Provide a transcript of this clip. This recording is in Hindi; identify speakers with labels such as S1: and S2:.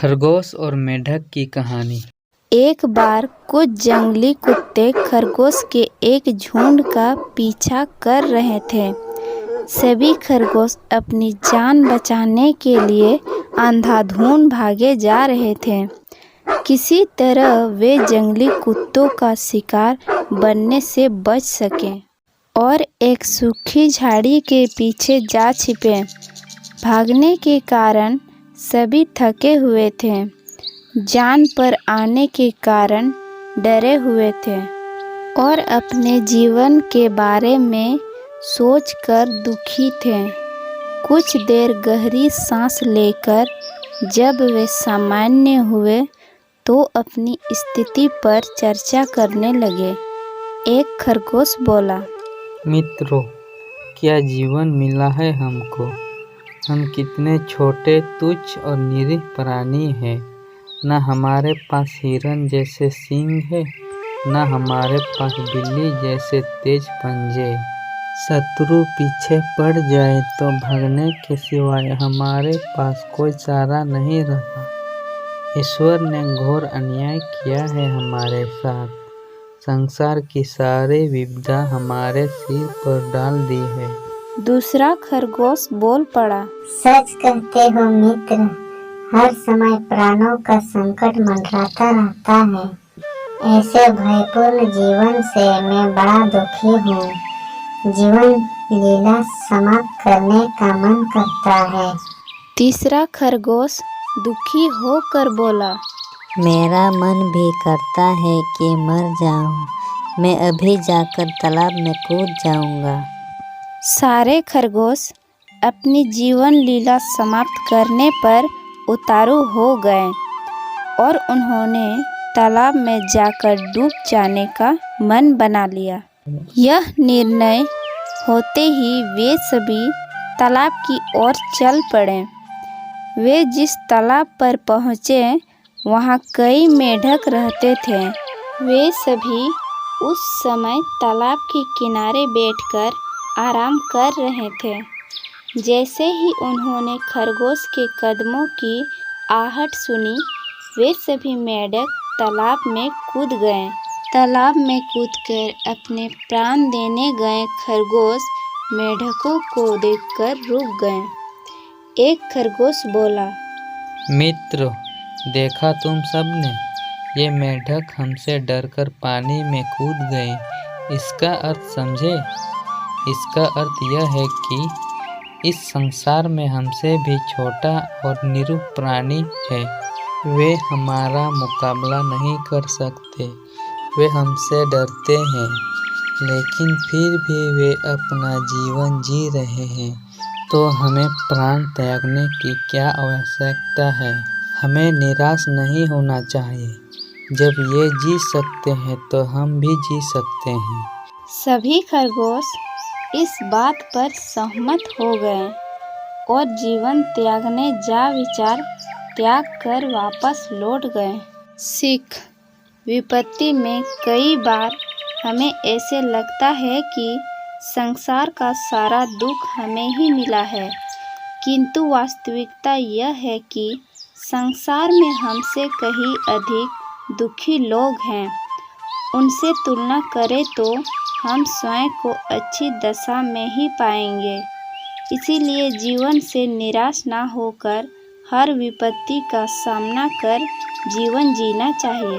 S1: खरगोश और मेंढक की कहानी।
S2: एक बार कुछ जंगली कुत्ते खरगोश के एक झुंड का पीछा कर रहे थे। सभी खरगोश अपनी जान बचाने के लिए अंधाधुंध भागे जा रहे थे। किसी तरह वे जंगली कुत्तों का शिकार बनने से बच सकें और एक सूखी झाड़ी के पीछे जा छिपे। भागने के कारण सभी थके हुए थे, जान पर आने के कारण डरे हुए थे और अपने जीवन के बारे में सोचकर दुखी थे। कुछ देर गहरी सांस लेकर जब वे सामान्य हुए तो अपनी स्थिति पर चर्चा करने लगे। एक खरगोश बोला,
S1: मित्रों, क्या जीवन मिला है हमको। हम कितने छोटे, तुच्छ और निरीह प्राणी हैं। न हमारे पास हिरन जैसे सींग है, न हमारे पास बिल्ली जैसे तेज पंजे। शत्रु पीछे पड़ जाए तो भागने के सिवाय हमारे पास कोई चारा नहीं रहा। ईश्वर ने घोर अन्याय किया है हमारे साथ। संसार की सारी विपदा हमारे सिर पर डाल दी है।
S2: दूसरा खरगोश बोल पड़ा,
S3: सच कहते हो मित्र, हर समय प्राणों का संकट मंडराता रहता है। ऐसे भयपूर्ण जीवन से मैं बड़ा दुखी हूँ। जीवन लीला समाप्त करने का मन करता है।
S2: तीसरा खरगोश दुखी होकर बोला,
S4: मेरा मन भी करता है कि मर जाऊं। मैं अभी जाकर तालाब में कूद जाऊंगा।
S2: सारे खरगोश अपनी जीवन लीला समाप्त करने पर उतारू हो गए और उन्होंने तालाब में जाकर डूब जाने का मन बना लिया। यह निर्णय होते ही वे सभी तालाब की ओर चल पड़े। वे जिस तालाब पर पहुँचे वहाँ कई मेंढक रहते थे। वे सभी उस समय तालाब के किनारे बैठकर आराम कर रहे थे। जैसे ही उन्होंने खरगोश के कदमों की आहट सुनी, वे सभी मेंढक तालाब में कूद गए। तालाब में कूदकर अपने प्राण देने गए खरगोश मेंढकों को देखकर रुक गए। एक खरगोश बोला,
S1: मित्र, देखा तुम सबने, ये मेंढक हमसे डरकर पानी में कूद गए। इसका अर्थ समझे। इसका अर्थ यह है कि इस संसार में हमसे भी छोटा और निरीह प्राणी है। वे हमारा मुकाबला नहीं कर सकते। वे हमसे डरते हैं, लेकिन फिर भी वे अपना जीवन जी रहे हैं। तो हमें प्राण त्यागने की क्या आवश्यकता है। हमें निराश नहीं होना चाहिए। जब ये जी सकते हैं तो हम भी जी सकते हैं।
S2: सभी खरगोश इस बात पर सहमत हो गए और जीवन त्यागने जा विचार त्याग कर वापस लौट गए। सीख: विपत्ति में कई बार हमें ऐसे लगता है कि संसार का सारा दुख हमें ही मिला है, किंतु वास्तविकता यह है कि संसार में हमसे कहीं अधिक दुखी लोग हैं। उनसे तुलना करें तो हम स्वयं को अच्छी दशा में ही पाएंगे। इसीलिए जीवन से निराश ना होकर हर विपत्ति का सामना कर जीवन जीना चाहिए।